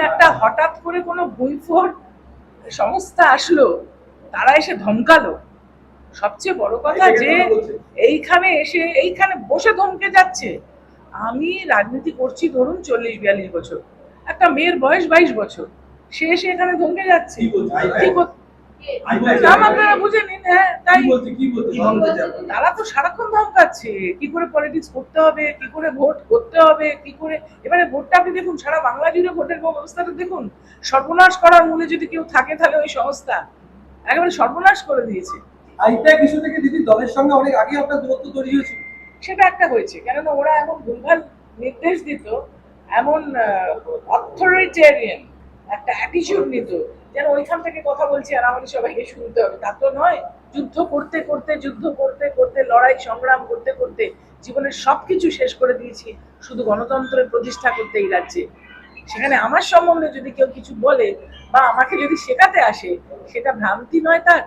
একটা হঠাৎ করে কোনো ভুইফোড় সংস্থা আসলো, তারা এসে ধমকালো। সবচেয়ে বড় কথা যে এইখানে বসে ধমকে যাচ্ছে। আমি রাজনীতি করছি ধরুন 40-42 বছর, একটা মেয়ের বয়স 22 বছর, সে এসে এখানে ধমকে যাচ্ছে। নাম আপনারা বুঝে নিন। হ্যাঁ, তাই তারা তো সারাক্ষণ ধমকাচ্ছে কি করে পলিটিক্স করতে হবে, কি করে ভোট করতে হবে, কি করে। এবারে ভোটটা আপনি দেখুন, সারা বাংলা জুড়ে ভোটের ব্যবস্থাটা দেখুন। সর্বনাশ করার মূলে যদি কেউ থাকে তাহলে ওই সংস্থা একেবারে সর্বনাশ করে দিয়েছে। আইপ্যাক ইস্যু থেকে দিদি দলের সঙ্গে অনেক আগে আপনার দূরত্ব তৈরি হয়েছিল। সেটা একটা হয়েছে, কেননা ওরা এমন ভুলভাল নির্দেশ দিত, এমন অথরিটেরিয়ান একটা অ্যাটিটিউড নিত, যেন ওইখান থেকে কথা বলছি আর আমাদের সবাইকে শুনতে হবে। তা তো নয়। যুদ্ধ করতে করতে লড়াই সংগ্রাম করতে করতে জীবনের সবকিছু শেষ করে দিয়েছি শুধু গণতন্ত্রের প্রতিষ্ঠা করতে এই রাজ্যে। সেখানে আমার সম্বন্ধে যদি কেউ কিছু বলে বা আমাকে যদি শেখাতে আসে, সেটা ভ্রান্তি নয় তার?